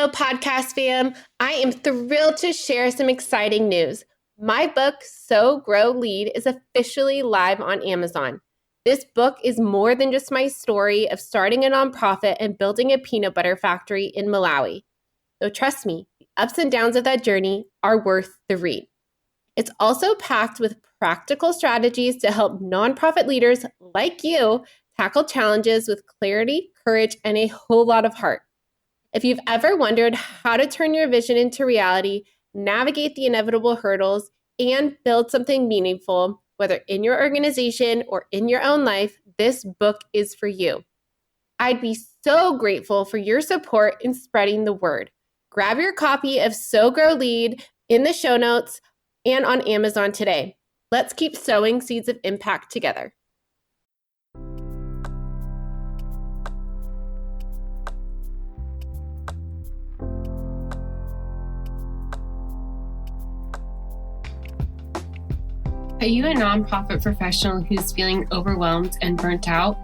Hello, podcast fam. I am thrilled to share some exciting news. My book, So Grow Lead, is officially live on Amazon. This book is more than just my story of starting a nonprofit and building a peanut butter factory in Malawi. So trust me, the ups and downs of that journey are worth the read. It's also packed with practical strategies to help nonprofit leaders like you tackle challenges with clarity, courage, and a whole lot of heart. If you've ever wondered how to turn your vision into reality, navigate the inevitable hurdles, and build something meaningful, whether in your organization or in your own life, this book is for you. I'd be so grateful for your support in spreading the word. Grab your copy of So Grow Lead in the show notes and on Amazon today. Let's keep sowing seeds of impact together. Are you a nonprofit professional who's feeling overwhelmed and burnt out?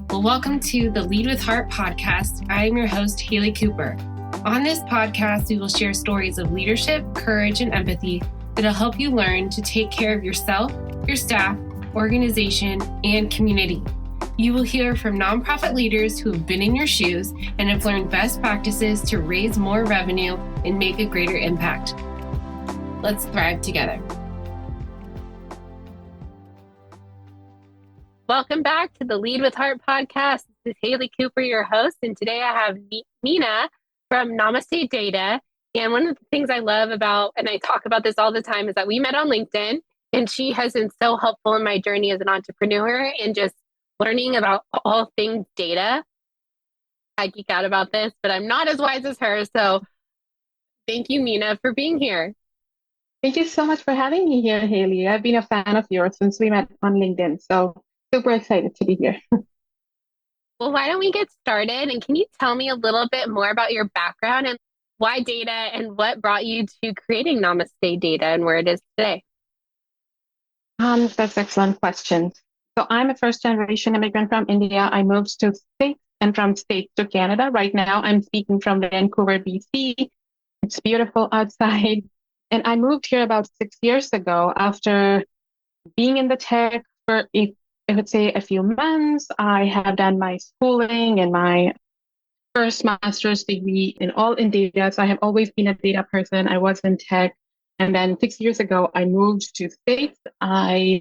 Well, welcome to the Lead with Heart podcast. I am your host, Haley Cooper. On this podcast, we will share stories of leadership, courage, and empathy that'll help you learn to take care of yourself, your staff, organization, and community. You will hear from nonprofit leaders who have been in your shoes and have learned best practices to raise more revenue and make a greater impact. Let's thrive together. Welcome back to the Lead with Heart podcast. This is Haley Cooper, your host, and today I have Meena from Namaste Data. And one of the things I love about, and I talk about this all the time, is that we met on LinkedIn, and she has been so helpful in my journey as an entrepreneur and just learning about all things data. I geek out about this, but I'm not as wise as her. So thank you, Meena, for being here. Thank you so much for having me here, Haley. I've been a fan of yours since we met on LinkedIn. So super excited to be here. Well, why don't we get started? And can you tell me a little bit more about your background and why data and what brought you to creating Namaste Data and where it is today? That's excellent question. So I'm a first generation immigrant from India. I moved to States and from States to Canada. Right now, I'm speaking from Vancouver, BC. It's beautiful outside. And I moved here about 6 years ago after being in the tech for I would say a few months. I have done my schooling and my first master's degree all in data. So I have always been a data person. I was in tech. And then 6 years ago, I moved to States. I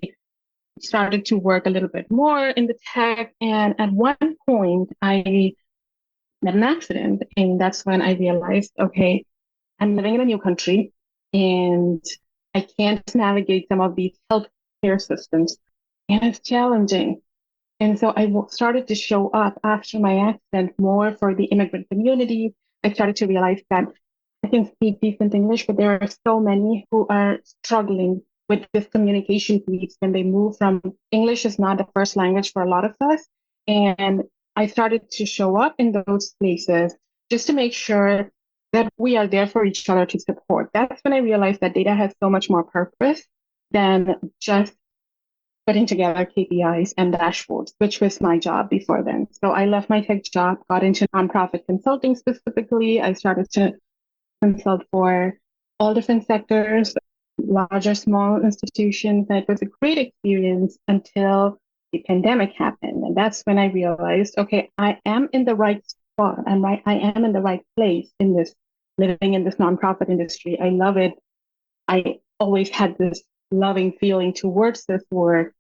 started to work a little bit more in the tech. And at one point, I met an accident. And that's when I realized, okay, I'm living in a new country and I can't navigate some of these healthcare systems. And it's challenging. And so I started to show up after my accident more for the immigrant community. I started to realize that I can speak decent English, but there are so many who are struggling with this communication piece when they move from English is not the first language for a lot of us. And I started to show up in those places just to make sure that we are there for each other to support. That's when I realized that data has so much more purpose than just putting together KPIs and dashboards, which was my job before then. So I left my tech job, got into nonprofit consulting specifically. I started to consult for all different sectors, large or small institutions. And it was a great experience until the pandemic happened. And that's when I realized, okay, I am in the right spot. I am in the right place in this, living in this nonprofit industry. I love it. I always had this loving feeling towards this work.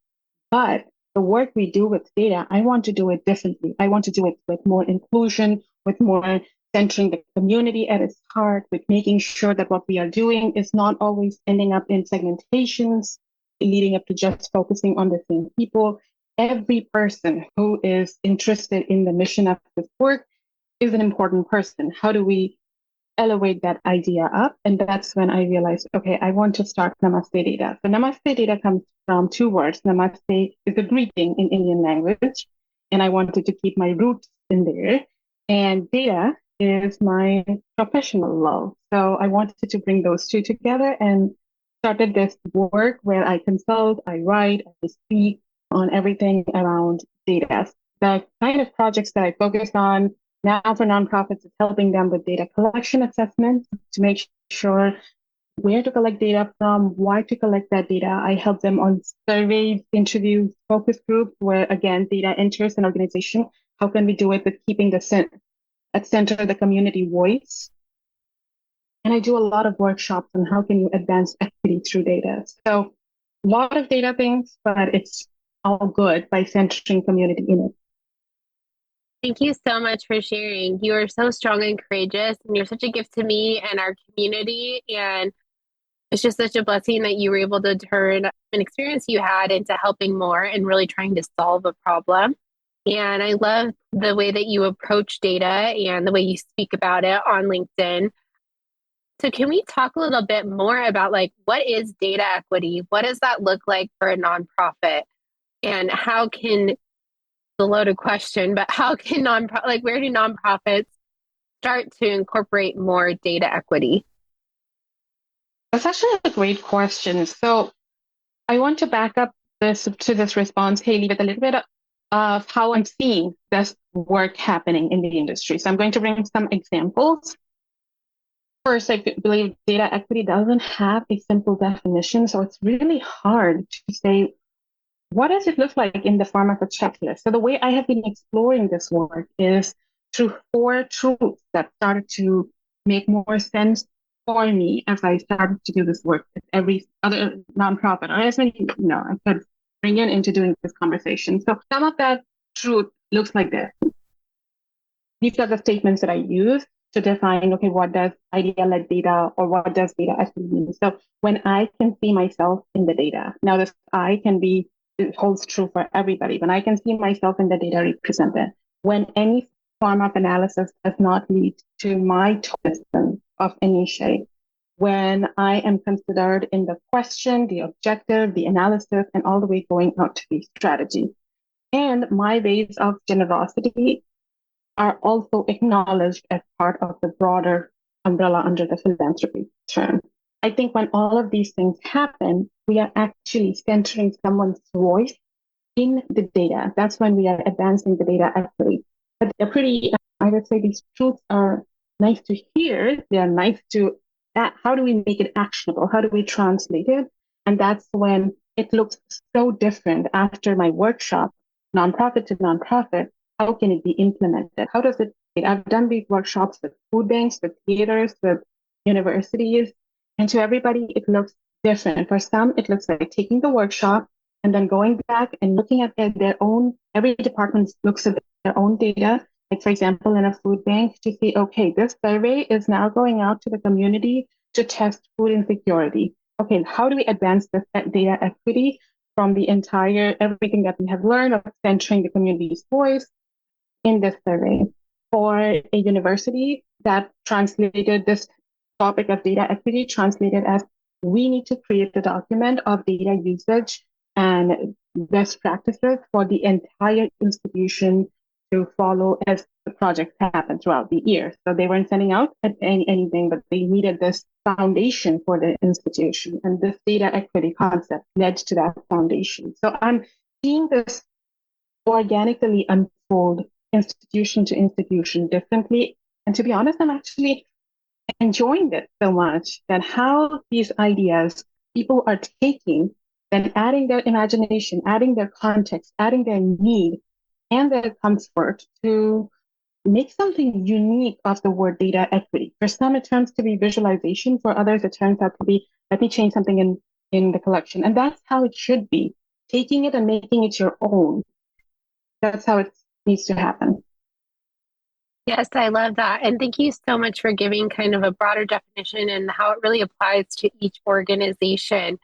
But the work we do with data, I want to do it differently. I want to do it with more inclusion, with more centering the community at its heart, with making sure that what we are doing is not always ending up in segmentations, leading up to just focusing on the same people. Every person who is interested in the mission of this work is an important person. How do we elevate that idea up? And that's when I realized, okay, I want to start Namaste Data. So Namaste Data comes from two words. Namaste is a greeting in Indian language, and I wanted to keep my roots in there. And data is my professional love. So I wanted to bring those two together and started this work where I consult, I write, I speak on everything around data. The kind of projects that I focus on Now for nonprofits, it's helping them with data collection assessments to make sure where to collect data from, why to collect that data. I help them on surveys, interviews, focus groups, where again, data enters an organization. How can we do it with keeping at center the community voice? And I do a lot of workshops on how can you advance equity through data. So a lot of data things, but it's all good by centering community in it. Thank you so much for sharing. You are so strong and courageous, and you're such a gift to me and our community. And it's just such a blessing that you were able to turn an experience you had into helping more and really trying to solve a problem. And I love the way that you approach data and the way you speak about it on LinkedIn. So can we talk a little bit more about like what is data equity? What does that look like for a nonprofit? And how can the loaded question, but how can like where do nonprofits start to incorporate more data equity? That's actually a great question. So I want to back up this response, Haley, with a little bit of how I'm seeing this work happening in the industry. So I'm going to bring some examples. First, I believe data equity doesn't have a simple definition, so it's really hard to say what does it look like in the form of a checklist. So the way I have been exploring this work is through four truths that started to make more sense for me as I started to do this work with every other nonprofit, or as many, I could bring in into doing this conversation. So some of that truth looks like this. These are the statements that I use to define, okay, what does idea-led data or what does data actually mean? So when I can see myself in the data, now this I can be, it holds true for everybody. When I can see myself in the data represented, when any form of analysis does not lead to my twist of any shape, when I am considered in the question, the objective, the analysis, and all the way going out to the strategy. And my ways of generosity are also acknowledged as part of the broader umbrella under the philanthropy term. I think when all of these things happen, we are actually centering someone's voice in the data. That's when we are advancing the data equity. But they're pretty, I would say these truths are nice to hear. They are nice to, how do we make it actionable? How do we translate it? And that's when it looks so different after my workshop, nonprofit to nonprofit. How can it be implemented? How does it? I've done these workshops with food banks, with theaters, with universities, and to everybody, it looks different. For some, it looks like taking the workshop and then going back and looking at their own, every department looks at their own data. Like, for example, in a food bank, to see, okay, this survey is now going out to the community to test food insecurity. Okay, how do we advance this data equity from the entire, everything that we have learned of centering the community's voice in this survey? For a university that translated this topic of data equity, translated as we need to create a document of data usage and best practices for the entire institution to follow as the projects happen throughout the year. So they weren't sending out anything, but they needed this foundation for the institution. And this data equity concept led to that foundation. So I'm seeing this organically unfold institution to institution differently. And to be honest, I'm actually enjoying it so much that how these ideas people are taking and adding their imagination, adding their context, adding their need and their comfort to make something unique of the word data equity. For some, it turns to be visualization. For others, it turns out to be, let me change something in the collection. And that's how it should be, taking it and making it your own. That's how it needs to happen. Yes, I love that. And thank you so much for giving kind of a broader definition and how it really applies to each organization.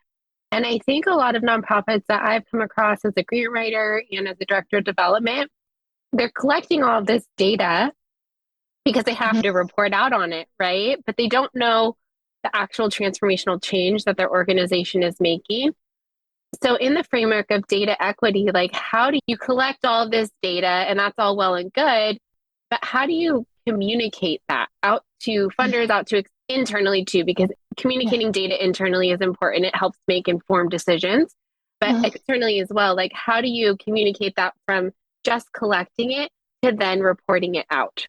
And I think a lot of nonprofits that I've come across as a grant writer and as a director of development, they're collecting all of this data because they have to report out on it, right? But they don't know the actual transformational change that their organization is making. So, in the framework of data equity, like how do you collect all of this data? And that's all well and good. But how do you communicate that out to funders, out to internally too? Because communicating data internally is important. It helps make informed decisions. But externally as well, like how do you communicate that from just collecting it to then reporting it out?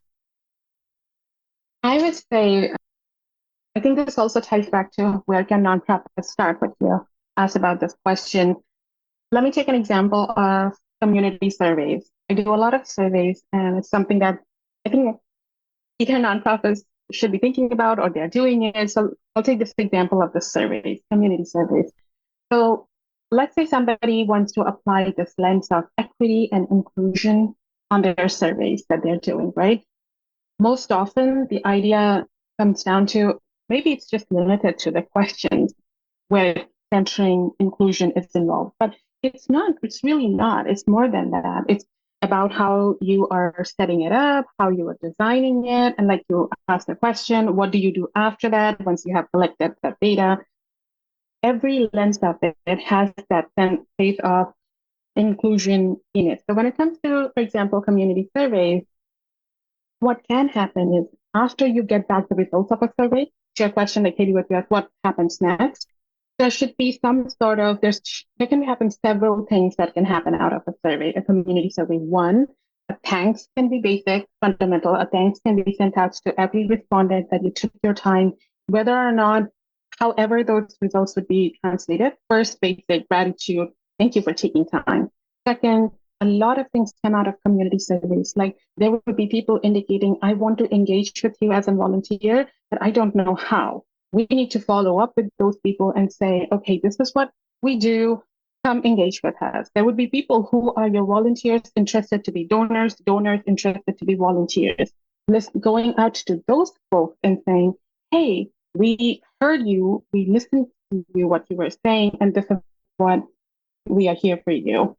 I would say, I think this also ties back to where can nonprofits start, what you asked about this question. Let me take an example of community surveys. I do a lot of surveys, and it's something that I think either nonprofits should be thinking about or they're doing it. So I'll take this example of the surveys, community surveys. So let's say somebody wants to apply this lens of equity and inclusion on their surveys that they're doing, right? Most often, the idea comes down to maybe it's just limited to the questions where centering inclusion is involved. But it's not, it's really not. It's more than that. It's about how you are setting it up, how you are designing it. And like you asked the question, what do you do after that once you have collected that data? Every lens of it has that sense of inclusion in it. So when it comes to, for example, community surveys, what can happen is after you get back the results of a survey, to your question, like Katie, what happens next? There should be some sort of there can happen several things that can happen out of a survey, a community survey. One, a thanks can be basic, fundamental. A thanks can be sent out to every respondent that you took your time, whether or not, however those results would be translated. First, basic gratitude. Thank you for taking time. Second, a lot of things come out of community surveys. Like there would be people indicating, I want to engage with you as a volunteer, but I don't know how. We need to follow up with those people and say, okay, this is what we do. Come engage with us. There would be people who are your volunteers interested to be donors, donors interested to be volunteers. Going out to those folks and saying, hey, we heard you, we listened to you, what you were saying, and this is what we are here for you.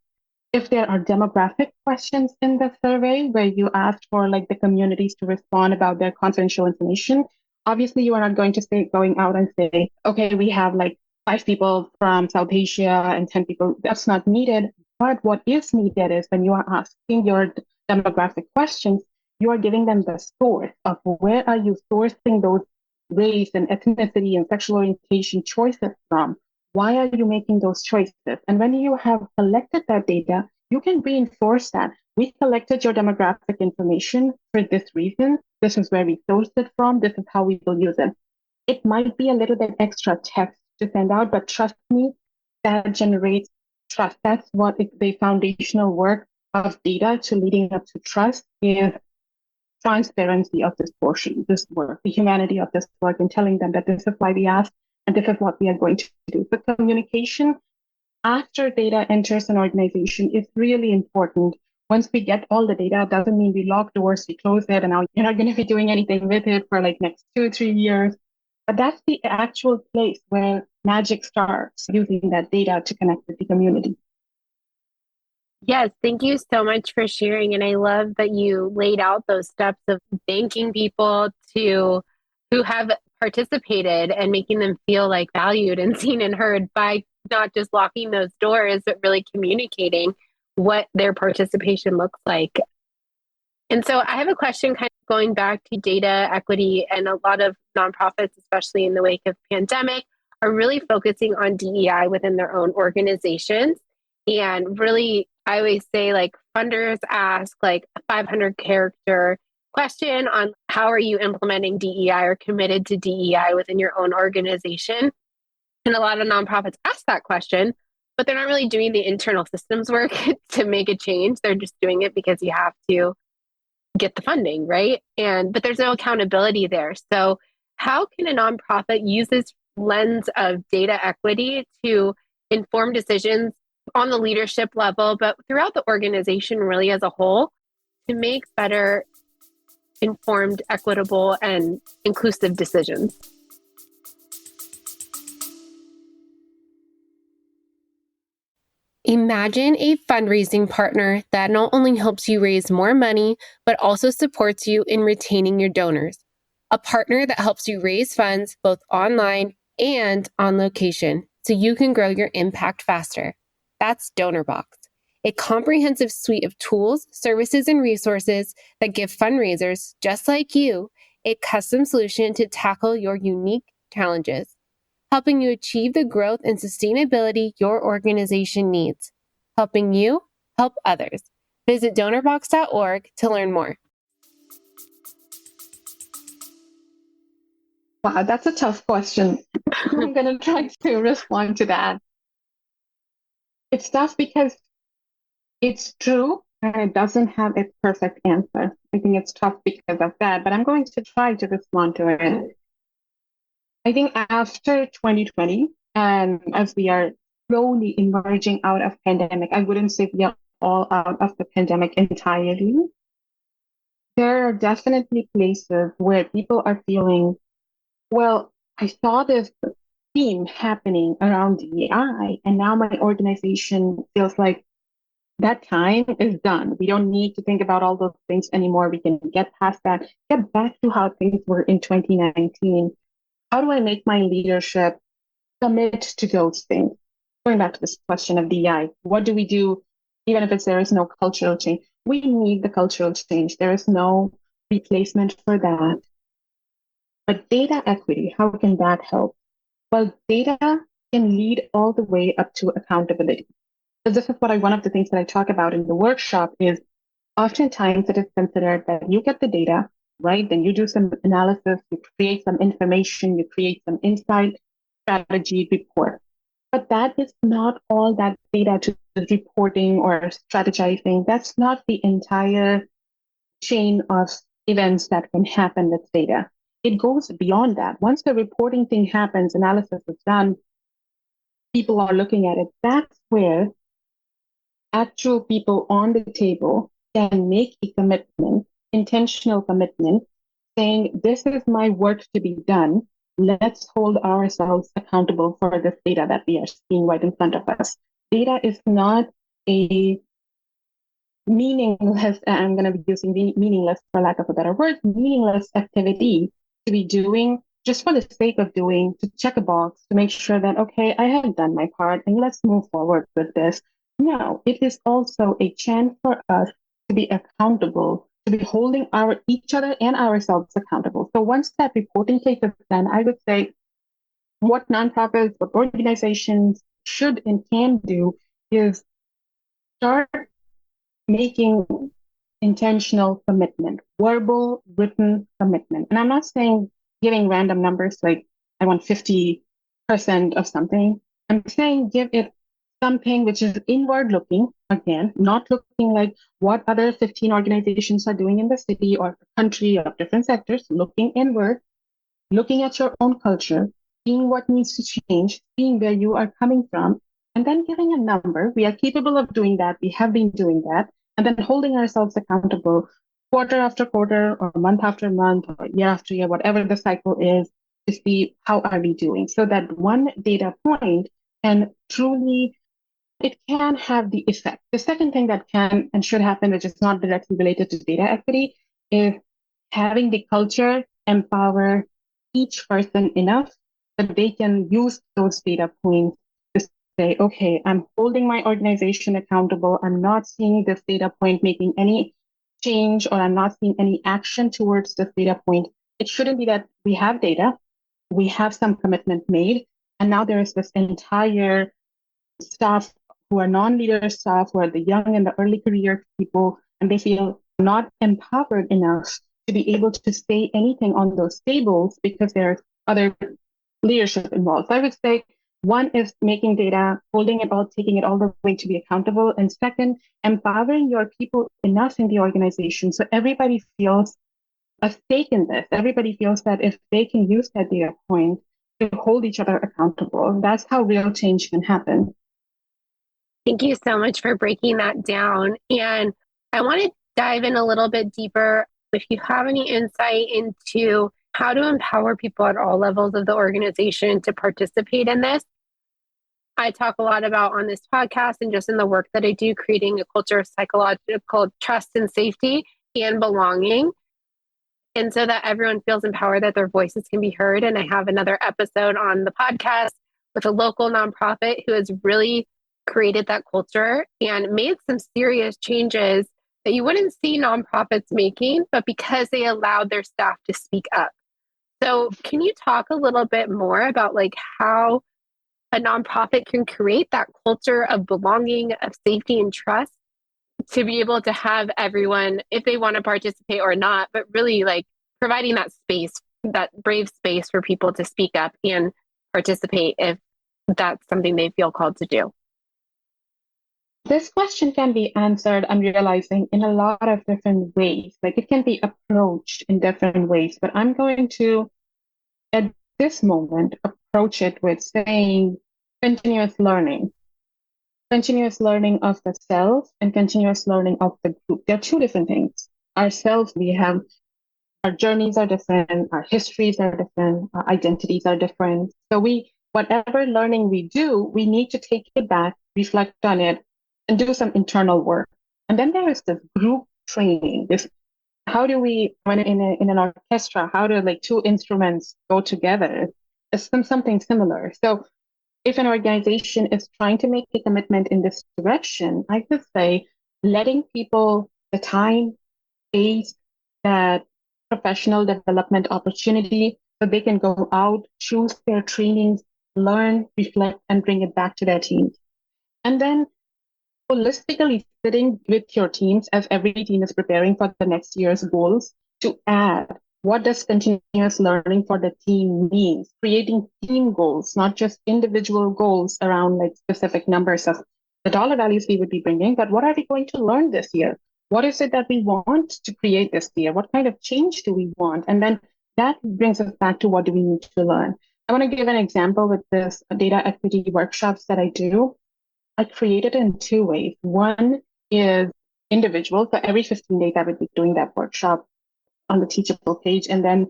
If there are demographic questions in the survey where you ask for like the communities to respond about their confidential information, obviously you are not going to say going out and say, okay, we have like 5 people from South Asia and 10 people. That's not needed. But what is needed is when you are asking your demographic questions, you are giving them the source of where are you sourcing those race and ethnicity and sexual orientation choices from. Why are you making those choices? And when you have collected that data, you can reinforce that. We collected your demographic information for this reason. This is where we sourced it from. This is how we will use it. It might be a little bit extra text to send out, but trust me, that generates trust. That's what the foundational work of data to leading up to trust is transparency of this portion, this work, the humanity of this work, and telling them that this is why we asked and this is what we are going to do. But communication after data enters an organization is really important. Once we get all the data, doesn't mean we lock doors, we close it, and now you're not going to be doing anything with it for like next 2 or 3 years. But that's the actual place where magic starts, using that data to connect with the community. Yes, thank you so much for sharing. And I love that you laid out those steps of thanking people to who have participated and making them feel like valued and seen and heard by not just locking those doors, but really communicating what their participation looks like. And so I have a question kind of going back to data equity, and a lot of nonprofits, especially in the wake of pandemic, are really focusing on DEI within their own organizations. And really, I always say like funders ask like a 500 character question on how are you implementing DEI or committed to DEI within your own organization. And a lot of nonprofits ask that question, but they're not really doing the internal systems work to make a change. They're just doing it because you have to get the funding, right? But there's no accountability there. So how can a nonprofit use this lens of data equity to inform decisions on the leadership level, but throughout the organization really as a whole, to make better informed, equitable, and inclusive decisions? Imagine a fundraising partner that not only helps you raise more money, but also supports you in retaining your donors. A partner that helps you raise funds both online and on location so you can grow your impact faster. That's DonorBox, a comprehensive suite of tools, services, and resources that give fundraisers just like you a custom solution to tackle your unique challenges, helping you achieve the growth and sustainability your organization needs. Helping you help others. Visit donorbox.org to learn more. Wow, that's a tough question. I'm going to try to respond to that. It's tough because it's true and it doesn't have a perfect answer. I think it's tough because of that, but I'm going to try to respond to it. I think after 2020, and as we are slowly emerging out of pandemic, I wouldn't say we are all out of the pandemic entirely. There are definitely places where people are feeling, well, I saw this theme happening around AI, and now my organization feels like that time is done. We don't need to think about all those things anymore. We can get past that, get back to how things were in 2019. How do I make my leadership commit to those things? Going back to this question of DI, what do we do even if there is no cultural change? We need the cultural change. There is no replacement for that. But data equity, how can that help? Well, data can lead all the way up to accountability. So this is one of the things that I talk about in the workshop is oftentimes it is considered that you get the data, right? Then you do some analysis, you create some information, you create some insight, strategy, report. But that is not all that data to reporting or strategizing. That's not the entire chain of events that can happen with data. It goes beyond that. Once the reporting thing happens, analysis is done, people are looking at it. That's where actual people on the table can make a commitment, intentional commitment, saying, this is my work to be done. Let's hold ourselves accountable for this data that we are seeing right in front of us. Data is not a meaningless, I'm going to be using the meaningless for lack of a better word, meaningless activity to be doing just for the sake of doing, to check a box, to make sure that, okay, I have done my part and let's move forward with this. No, it is also a chance for us to be accountable, to be holding each other and ourselves accountable. So once that reporting phase is done, I would say what nonprofits, what organizations should and can do is start making intentional commitment, verbal, written commitment. And I'm not saying giving random numbers like I want 50% of something. I'm saying give it something which is inward looking, again, not looking like what other 15 organizations are doing in the city or the country or different sectors, looking inward, looking at your own culture, seeing what needs to change, seeing where you are coming from, and then giving a number. We are capable of doing that. We have been doing that. And then holding ourselves accountable quarter after quarter or month after month or year after year, whatever the cycle is, to see how are we doing. So that one data point can truly, it can have the effect. The second thing that can and should happen, which is not directly related to data equity, is having the culture empower each person enough that they can use those data points to say, okay, I'm holding my organization accountable. I'm not seeing this data point making any change, or I'm not seeing any action towards this data point. It shouldn't be that we have data, we have some commitment made, and now there is this entire staff who are non-leader staff, who are the young and the early career people, and they feel not empowered enough to be able to say anything on those tables because there's other leadership involved. So I would say one is making data, holding it all, taking it all the way to be accountable. And second, empowering your people enough in the organization so everybody feels a stake in this. Everybody feels that if they can use that data point to hold each other accountable, that's how real change can happen. Thank you so much for breaking that down. And I want to dive in a little bit deeper. If you have any insight into how to empower people at all levels of the organization to participate in this, I talk a lot about on this podcast and just in the work that I do, creating a culture of psychological trust and safety and belonging. And so that everyone feels empowered, that their voices can be heard. And I have another episode on the podcast with a local nonprofit who has really created that culture and made some serious changes that you wouldn't see nonprofits making, but because they allowed their staff to speak up. So can you talk a little bit more about like how a nonprofit can create that culture of belonging, of safety and trust to be able to have everyone, if they want to participate or not, but really like providing that space that brave space for people to speak up and participate if that's something they feel called to do? This question can be answered, I'm realizing, in a lot of different ways. Like it can be approached in different ways, but I'm going to, at this moment, approach it with saying continuous learning. Continuous learning of the self and continuous learning of the group. They're two different things. Ourselves, we have our journeys are different, our histories are different, our identities are different. So whatever learning we do, we need to take it back, reflect on it, and do some internal work. And then there is this group training. This how do we, when in an orchestra, how do like two instruments go together? It's something similar. So if an organization is trying to make a commitment in this direction, I would say letting people the time, space, that professional development opportunity so they can go out, choose their trainings, learn, reflect, and bring it back to their teams. And then holistically sitting with your teams as every team is preparing for the next year's goals to add what does continuous learning for the team means, creating team goals, not just individual goals around like specific numbers of the dollar values we would be bringing, but what are we going to learn this year? What is it that we want to create this year? What kind of change do we want? And then that brings us back to what do we need to learn? I want to give an example with this data equity workshops that I do. I created it in two ways. One is individual. So every 15 days, I would be doing that workshop on the Teachable page. And then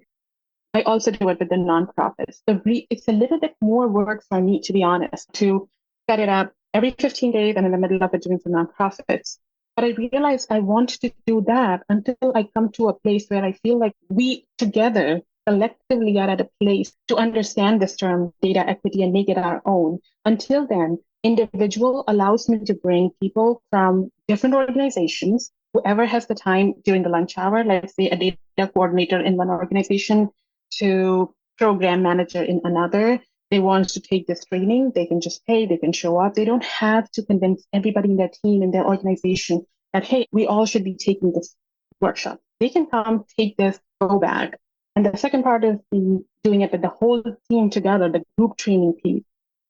I also do it with the nonprofits. It's a little bit more work for me, to be honest, to set it up every 15 days and in the middle of it doing some nonprofits. But I realized I want to do that until I come to a place where I feel like we together collectively are at a place to understand this term data equity and make it our own. Until then, individual allows me to bring people from different organizations, whoever has the time during the lunch hour, let's say a data coordinator in one organization to program manager in another. They want to take this training, they can just pay, they can show up. They don't have to convince everybody in their team, in their organization that, hey, we all should be taking this workshop. They can come, take this, go back. And the second part is doing it with the whole team together, the group training piece.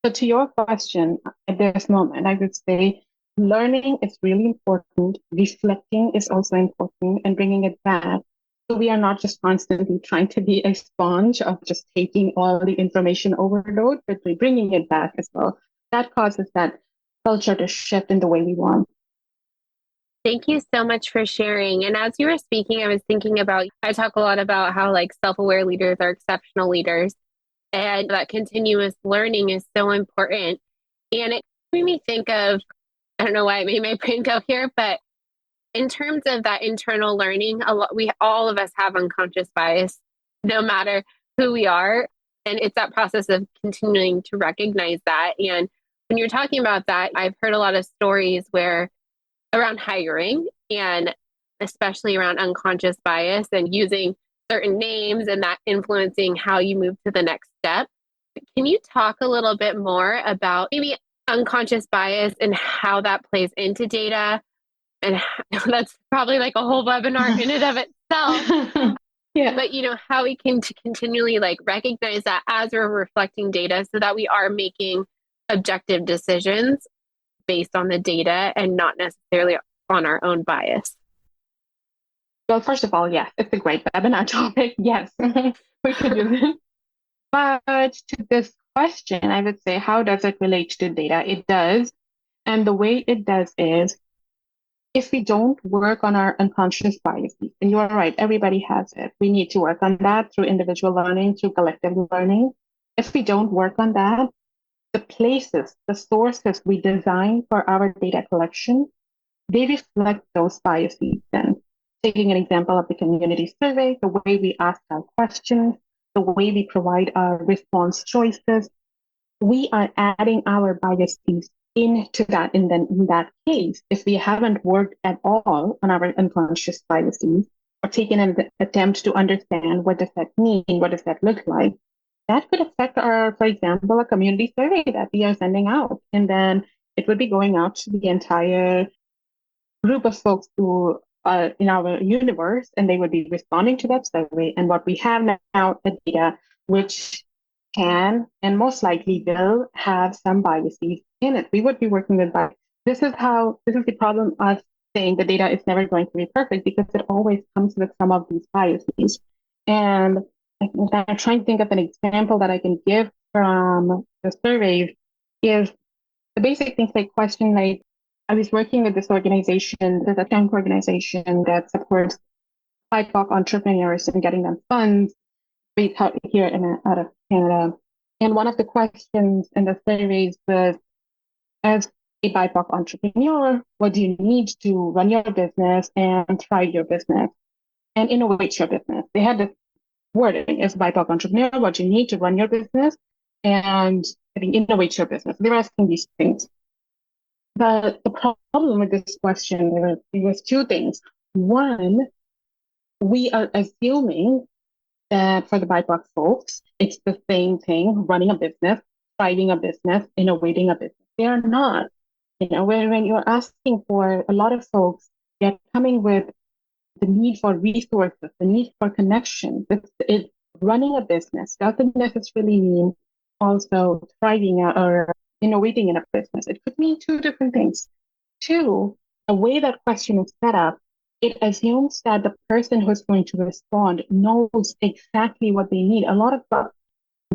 So to your question, at this moment, I would say learning is really important. Reflecting is also important and bringing it back. So we are not just constantly trying to be a sponge of just taking all the information overload, but we're bringing it back as well. That causes that culture to shift in the way we want. Thank you so much for sharing. And as you were speaking, I was thinking about, I talk a lot about how like self-aware leaders are exceptional leaders, and that continuous learning is so important. And it made me think of, I don't know why it made my brain go here, but in terms of that internal learning, all of us have unconscious bias, no matter who we are. And it's that process of continuing to recognize that. And when you're talking about that, I've heard a lot of stories where around hiring, and especially around unconscious bias and using certain names and that influencing how you move to the next step. Can you talk a little bit more about maybe unconscious bias and how that plays into data? And that's probably like a whole webinar in and of itself. Yeah. But how we can continually like recognize that as we're reflecting data so that we are making objective decisions based on the data and not necessarily on our own bias. Well, first of all, yes, it's a great webinar topic. Yes, we could do this. But to this question, I would say, how does it relate to data? It does. And the way it does is if we don't work on our unconscious biases, and you're right, everybody has it. We need to work on that through individual learning, through collective learning. If we don't work on that, the places, the sources we design for our data collection, they reflect those biases. Then, taking an example of the community survey, the way we ask our questions, the way we provide our response choices, we are adding our biases into that. And then in that case, if we haven't worked at all on our unconscious biases or taken an attempt to understand what does that mean, what does that look like, that could affect our, for example, a community survey that we are sending out. And then it would be going out to the entire group of folks who in our universe, and they would be responding to that survey. And what we have now, the data, which can and most likely will have some biases in it. We would be working with bias. This is the problem of saying the data is never going to be perfect because it always comes with some of these biases. And I'm trying to think of an example that I can give from the surveys is the basic things like question like, I was working with this organization, there's a tank organization that supports BIPOC entrepreneurs and getting them funds based out here in out of Canada. And one of the questions in the surveys was, as a BIPOC entrepreneur, what do you need to run your business and thrive your business and innovate your business? They had this wording as a BIPOC entrepreneur, what do you need to run your business and innovate your business. They were asking these things. But the problem with this question, there was two things. One, we are assuming that for the BIPOC folks, it's the same thing, running a business, thriving a business, innovating a business. They are not. You know, when you're asking for a lot of folks, they're coming with the need for resources, the need for connection. Running a business doesn't necessarily mean also thriving or innovating in a business. It could mean two different things. Two, the way that question is set up, it assumes that the person who's going to respond knows exactly what they need. A lot of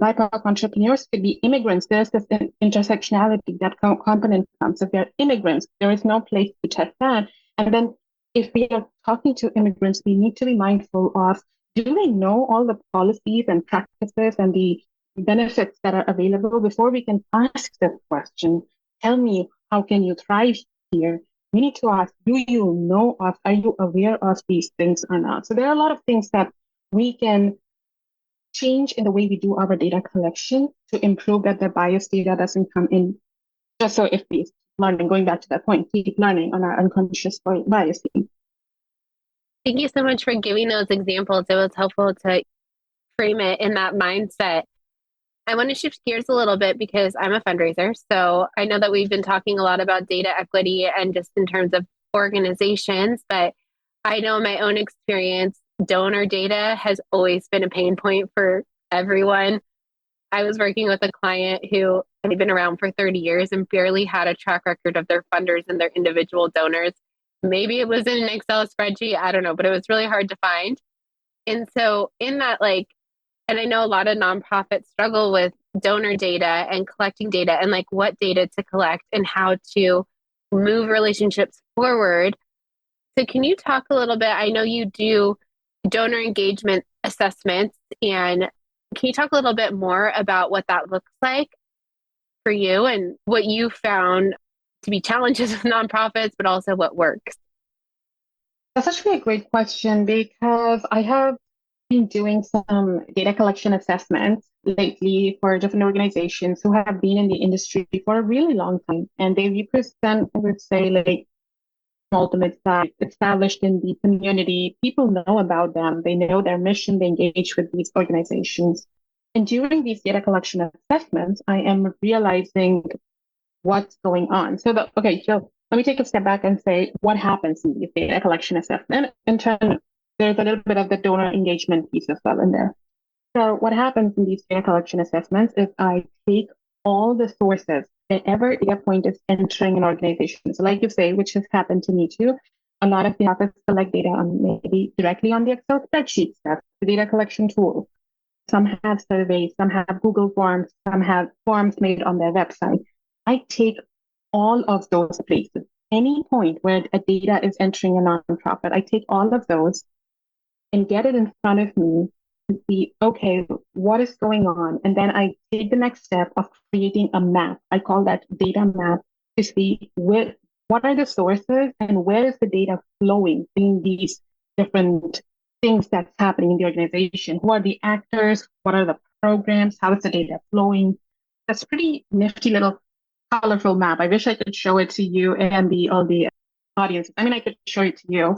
BIPOC entrepreneurs could be immigrants. There's this intersectionality that component comes. If they're immigrants, there is no place to test that. And then if we are talking to immigrants, we need to be mindful of, do they know all the policies and practices and the benefits that are available before we can ask this question? Tell me, how can you thrive here? We need to ask, do you know of, are you aware of these things or not? So there are a lot of things that we can change in the way we do our data collection to improve that the biased data doesn't come in. Just so if we learning, going back to that point, keep learning on our unconscious bias. Thank you so much for giving those examples. It was helpful to frame it in that mindset. I want to shift gears a little bit because I'm a fundraiser. So I know that we've been talking a lot about data equity and just in terms of organizations, but I know in my own experience, donor data has always been a pain point for everyone. I was working with a client who had been around for 30 years and barely had a track record of their funders and their individual donors. Maybe it was in an Excel spreadsheet, I don't know, but it was really hard to find. And so in that, and I know a lot of nonprofits struggle with donor data and collecting data and what data to collect and how to move relationships forward. So can you talk a little bit? I know you do donor engagement assessments, and can you talk a little bit more about what that looks like for you and what you found to be challenges with nonprofits, but also what works? That's actually a great question because I have been doing some data collection assessments lately for different organizations who have been in the industry for a really long time. And they represent, I would say, small to mid-size, established in the community. People know about them. They know their mission. They engage with these organizations. And during these data collection assessments, I am realizing what's going on. So let me take a step back and say what happens in these data collection assessments. In turn, there's a little bit of the donor engagement piece as well in there. So what happens in these data collection assessments is I take all the sources whenever data point is entering an organization. So like you say, which has happened to me too, a lot of the office collect data on maybe directly on the Excel spreadsheets. That's the data collection tool. Some have surveys, some have Google Forms, some have forms made on their website. I take all of those places. Any point where a data is entering a nonprofit, I take all of those and get it in front of me to see, okay, what is going on? And then I take the next step of creating a map. I call that data map to see what are the sources and where is the data flowing in these different things that's happening in the organization. Who are the actors? What are the programs? How is the data flowing? That's pretty nifty little colorful map. I wish I could show it to you and all the audience. I mean, I could show it to you.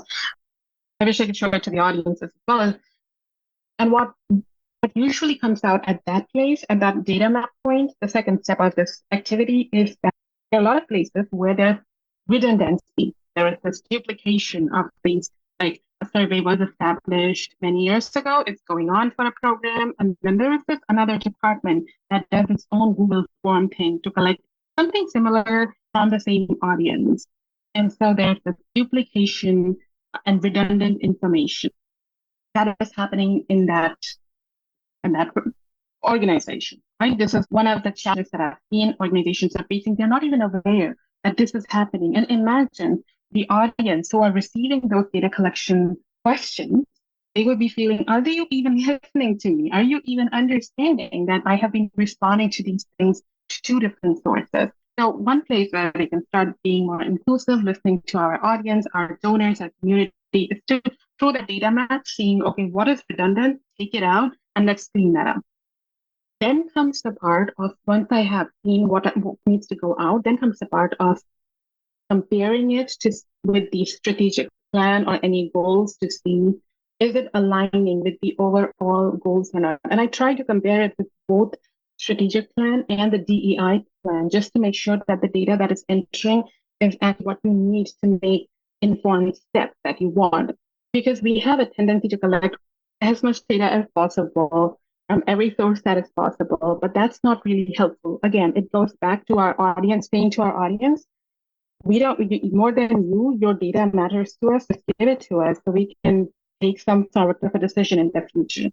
I wish I could show it to the audience as well. And what usually comes out at that place, at that data map point, the second step of this activity is that there are a lot of places where there's redundancy. There is this duplication of these Like a survey was established many years ago, it's going on for a program, and then there is this another department that does its own Google form thing to collect something similar from the same audience. And so there's this duplication and redundant information that is happening in that organization, right? This is one of the challenges that I've seen organizations are facing. They're not even aware that this is happening. And imagine the audience who are receiving those data collection questions, they would be feeling, are they even listening to me? Are you even understanding that I have been responding to these things to two different sources? So one place where we can start being more inclusive, listening to our audience, our donors, our community, is to through the data map, seeing, okay, what is redundant, take it out, and let's clean that up. Then comes the part of once I have seen what needs to go out, then comes the part of comparing it to with the strategic plan or any goals to see is it aligning with the overall goals or not. And I try to compare it with both strategic plan and the DEI plan just to make sure that the data that is entering is at what you need to make informed steps that you want. Because we have a tendency to collect as much data as possible from every source that is possible, but that's not really helpful. Again, it goes back to our audience, saying to our audience, we don't more than you, your data matters to us, just give it to us so we can take some sort of a decision in the future.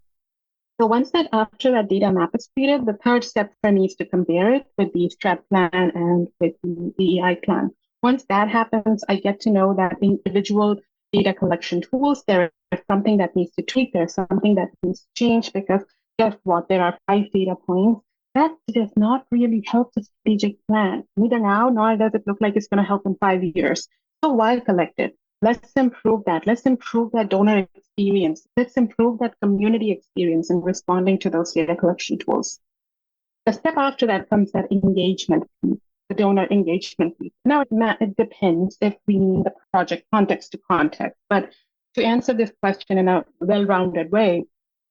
So once that after that data map is created, the third step for me is to compare it with the strat plan and with the DEI plan. Once that happens, I get to know that individual data collection tools, there is something that needs to tweak, there's something that needs to change because guess what? There are 5 data points. That does not really help the strategic plan, neither now nor does it look like it's going to help in 5 years. So why collect it? Let's improve that. Let's improve that donor experience. Let's improve that community experience in responding to those data collection tools. The step after that comes that engagement piece, the donor engagement piece. Now it depends if we need the project context to context, but to answer this question in a well-rounded way,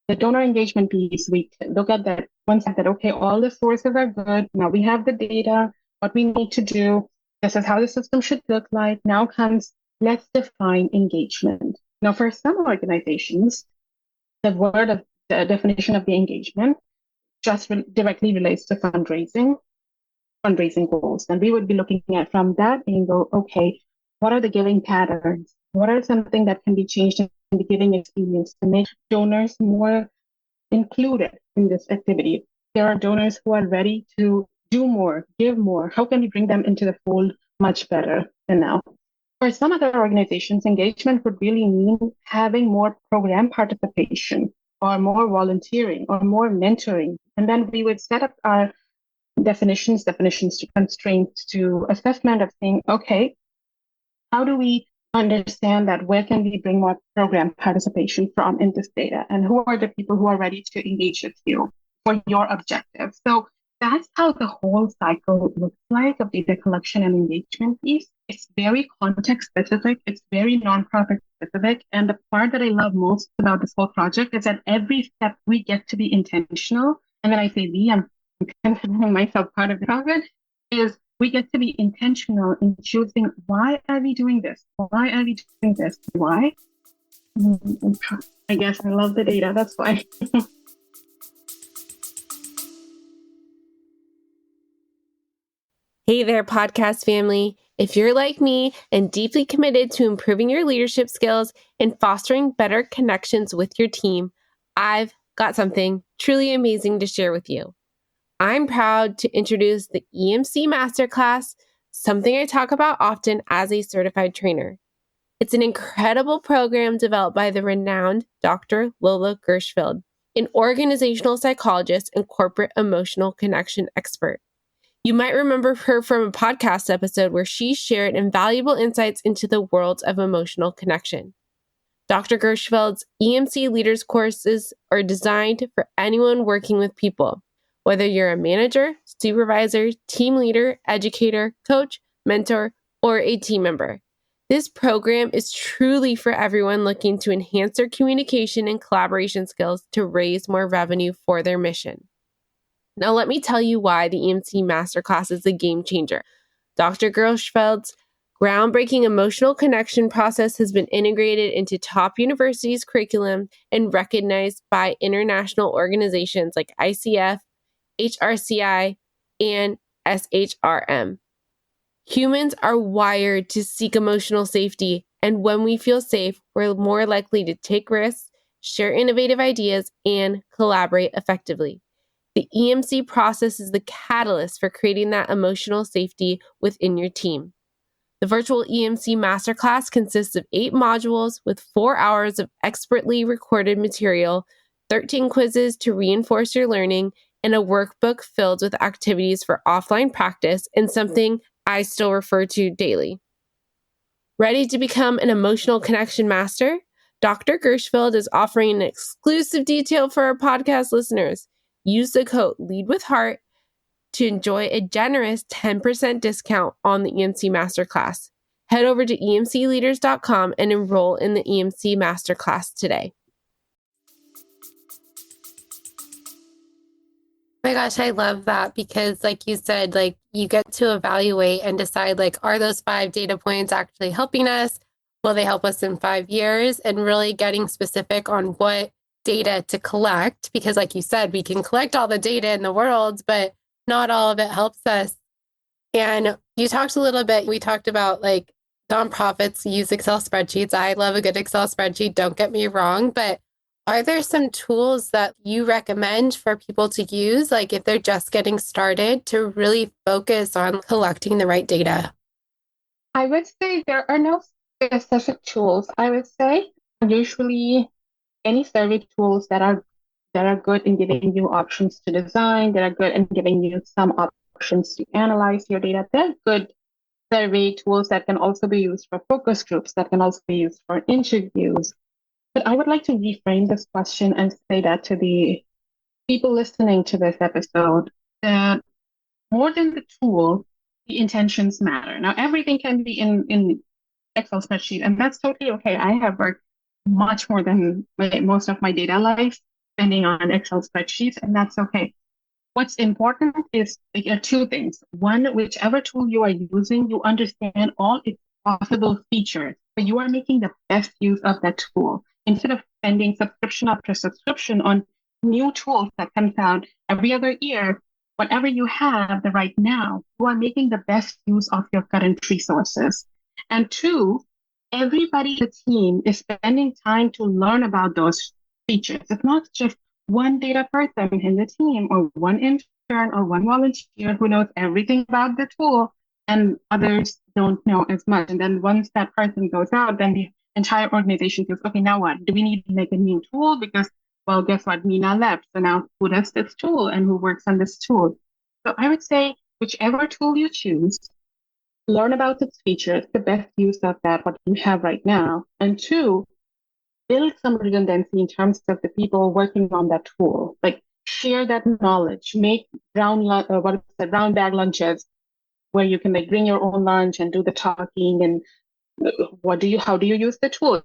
the donor engagement piece, we look at that once that, okay, all the sources are good. Now we have the data, what we need to do. This is how the system should look like. Now comes, let's define engagement. Now, for some organizations, the definition of the engagement just directly relates to fundraising goals. And we would be looking at from that angle, okay, what are the giving patterns? What are something that can be changed in the giving experience to make donors more included in this activity? There are donors who are ready to do more, give more. How can we bring them into the fold much better than now? For some other organizations, engagement would really mean having more program participation or more volunteering or more mentoring. And then we would set up our definitions to constraints to assessment of saying, okay, how do we understand that where can we bring more program participation from in this data? And who are the people who are ready to engage with you for your objective? So that's how the whole cycle looks like of data collection and engagement piece. It's very context specific. It's very nonprofit specific. And the part that I love most about this whole project is that every step we get to be intentional. And when I say we, I'm considering myself part of the project, is we get to be intentional in choosing why are we doing this? Why are we doing this? Why? I guess I love the data. That's why. Hey there, podcast family. If you're like me and deeply committed to improving your leadership skills and fostering better connections with your team, I've got something truly amazing to share with you. I'm proud to introduce the EMC Masterclass, something I talk about often as a certified trainer. It's an incredible program developed by the renowned Dr. Lola Gershfeld, an organizational psychologist and corporate emotional connection expert. You might remember her from a podcast episode where she shared invaluable insights into the world of emotional connection. Dr. Gershfeld's EMC Leaders courses are designed for anyone working with people, whether you're a manager, supervisor, team leader, educator, coach, mentor, or a team member. This program is truly for everyone looking to enhance their communication and collaboration skills to raise more revenue for their mission. Now, let me tell you why the EMC Masterclass is a game changer. Dr. Gershfeld's Groundbreaking emotional connection process has been integrated into top universities' curriculum and recognized by international organizations like ICF, HRCI, and SHRM. Humans are wired to seek emotional safety, and when we feel safe, we're more likely to take risks, share innovative ideas, and collaborate effectively. The EMC process is the catalyst for creating that emotional safety within your team. The virtual EMC masterclass consists of 8 modules with 4 hours of expertly recorded material, 13 quizzes to reinforce your learning, and a workbook filled with activities for offline practice and something I still refer to daily. Ready to become an emotional connection master? Dr. Gershfield is offering an exclusive detail for our podcast listeners. Use the code LEADWITHHEART to enjoy a generous 10% discount on the EMC Masterclass. Head over to emcleaders.com and enroll in the EMC Masterclass today. Oh my gosh, I love that because like you said, like you get to evaluate and decide like, are those 5 data points actually helping us? Will they help us in 5 years? And really getting specific on what data to collect, because like you said, we can collect all the data in the world, but not all of it helps us. And you talked a little bit, we talked about like nonprofits use Excel spreadsheets. I love a good Excel spreadsheet, don't get me wrong, but are there some tools that you recommend for people to use, like if they're just getting started, to really focus on collecting the right data? I would say there are no specific tools. I would say usually any survey tools that are good in giving you options to design, that are good in giving you some options to analyze your data. They're good survey tools that can also be used for focus groups, that can also be used for interviews. But I would like to reframe this question and say that to the people listening to this episode, that more than the tool, the intentions matter. Now, everything can be in Excel spreadsheet, and that's totally okay. I have worked much more than most of my data life spending on Excel spreadsheets, and that's okay. What's important is like, 2 things. One, whichever tool you are using, you understand all its possible features, but you are making the best use of that tool. Instead of spending subscription after subscription on new tools that comes out every other year, whatever you have the right now, you are making the best use of your current resources. And 2, everybody in the team is spending time to learn about those features. It's not just one data person in the team or one intern or one volunteer who knows everything about the tool and others don't know as much. And then once that person goes out, then the entire organization goes, okay, now what? Do we need to make a new tool? Because, well, guess what? Meena left. So now who does this tool and who works on this tool? So I would say whichever tool you choose, learn about its features, the best use of that, what you have right now. And 2, build some redundancy in terms of the people working on that tool. Like share that knowledge, make brown bag lunches where you can like bring your own lunch and do the talking and how do you use the tool?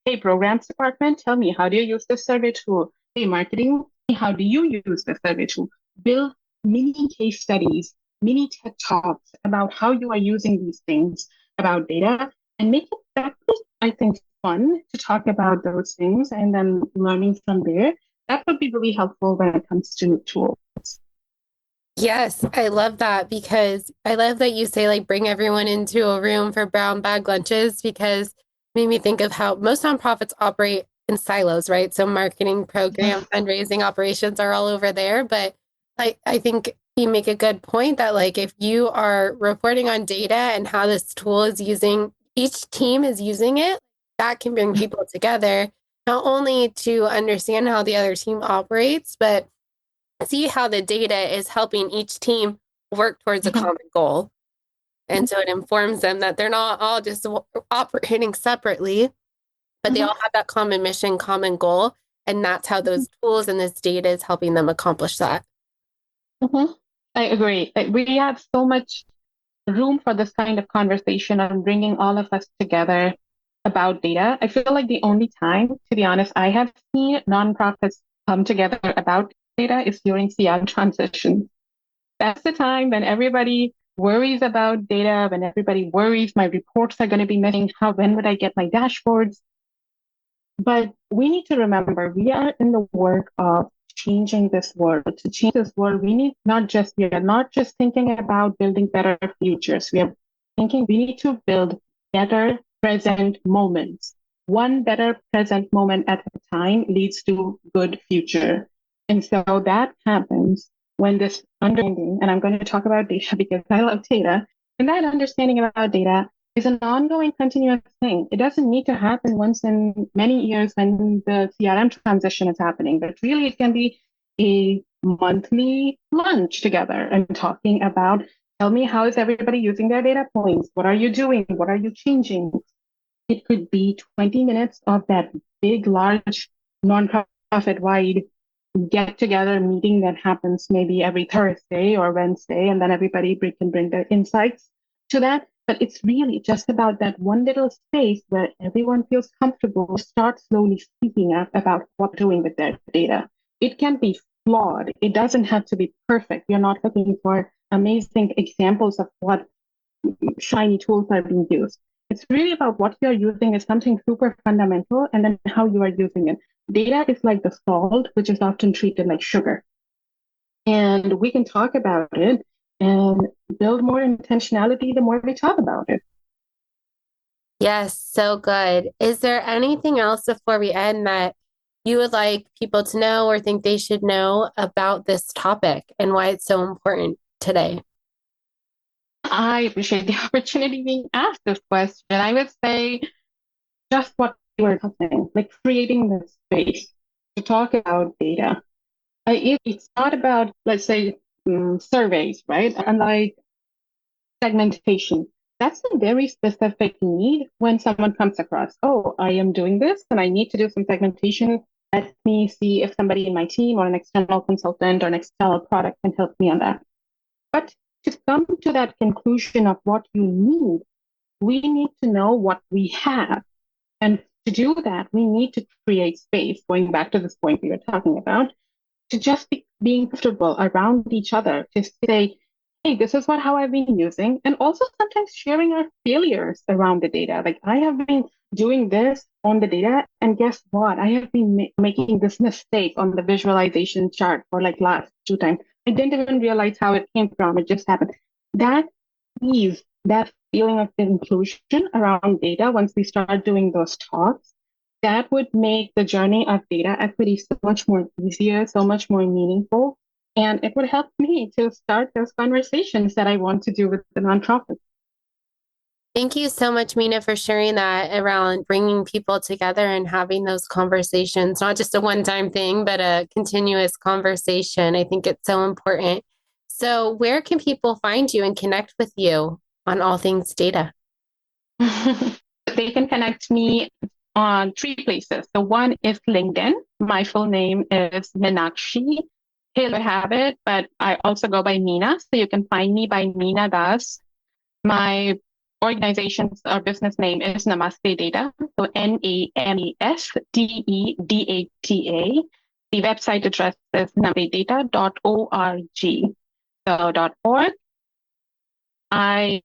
Hey, programs department, tell me, how do you use the survey tool? Hey, marketing, how do you use the survey tool? Build mini case studies, mini TED Talks about how you are using these things about data and make it that, I think, fun to talk about those things and then learning from there. That would be really helpful when it comes to tools. Yes, I love that because I love that you say like bring everyone into a room for brown bag lunches because it made me think of how most nonprofits operate in silos, right? So marketing, program, fundraising, operations are all over there. But like I think you make a good point that like if you are reporting on data and how this tool is using, each team is using it, that can bring people together, not only to understand how the other team operates, but see how the data is helping each team work towards a common goal. And so it informs them that they're not all just operating separately, but they all have that common mission, common goal. And that's how those tools and this data is helping them accomplish that. I agree. We have so much room for this kind of conversation and bringing all of us together about data. I feel like the only time, to be honest, I have seen nonprofits come together about data is during CI transition. That's the time when everybody worries about data, when everybody worries my reports are going to be missing, when would I get my dashboards? But we need to remember we are in the work of changing this world. To change this world, we are not just thinking about building better futures. We are thinking we need to build better present moments. One better present moment at a time leads to good future. And so that happens when this understanding, and I'm going to talk about data because I love data, and that understanding about data is an ongoing, continuous thing. It doesn't need to happen once in many years when the CRM transition is happening, but really it can be a monthly lunch together and talking about, tell me, how is everybody using their data points? What are you doing? What are you changing? It could be 20 minutes of that big, large, nonprofit wide get together meeting that happens maybe every Thursday or Wednesday, and then everybody can bring their insights to that. But it's really just about that one little space where everyone feels comfortable to start slowly speaking up about what they're doing with their data. It can be flawed. It doesn't have to be perfect. You're not looking for amazing examples of what shiny tools are being used. It's really about what you're using is something super fundamental, and then how you are using it. Data is like the salt, which is often treated like sugar. And we can talk about it and build more intentionality the more we talk about it. Yes, so good. Is there anything else before we end that you would like people to know or think they should know about this topic and why it's so important today? I appreciate the opportunity being asked this question. I would say just what you were talking, like creating the space to talk about data. It's not about, let's say, surveys, right? Unlike segmentation, that's a very specific need when someone comes across, oh, I am doing this and I need to do some segmentation. Let me see if somebody in my team or an external consultant or an external product can help me on that. But to come to that conclusion of what you need, we need to know what we have. And to do that, we need to create space, going back to this point we were talking about, to just be being comfortable around each other, to say, hey, this is how I've been using. And also sometimes sharing our failures around the data. Like, I have been doing this on the data, and guess what? I have been making this mistake on the visualization chart for like last 2 times. I didn't even realize how it came from. It just happened. That ease, that feeling of inclusion around data, once we start doing those talks, that would make the journey of data equity so much more easier, so much more meaningful. And it would help me to start those conversations that I want to do with the nonprofit. Thank you so much, Meena, for sharing that around bringing people together and having those conversations, not just a one-time thing, but a continuous conversation. I think it's so important. So where can people find you and connect with you on all things data? They can connect me on 3 places. So one is LinkedIn. My full name is Meenakshi. Taylor Habit, but I also go by Meena. So you can find me by Meena Das. My organization's or business name is Namaste Data. So NAMESDEDATA. The website address is namastedata.org. So .org. I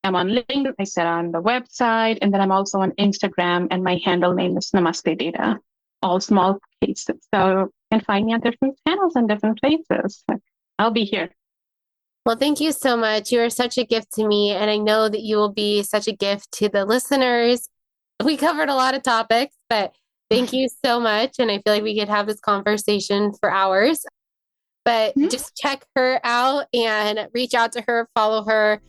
am on LinkedIn, I said, on the website, and then I'm also on Instagram, and my handle name is Namaste Data, all small cases. So you can find me on different channels and different places. I'll be here. Well, thank you so much. You are such a gift to me, and I know that you will be such a gift to the listeners. We covered a lot of topics, but thank you so much. And I feel like we could have this conversation for hours. But just check her out and reach out to her, follow her,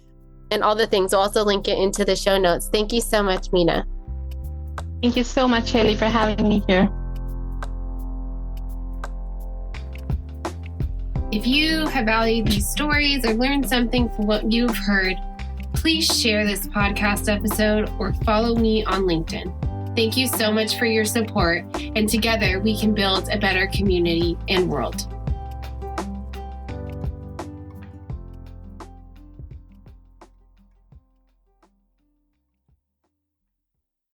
and all the things. I'll also link it into the show notes. Thank you so much, Meena. Thank you so much, Haley, for having me here. If you have valued these stories or learned something from what you've heard, please share this podcast episode or follow me on LinkedIn. Thank you so much for your support, and together we can build a better community and world.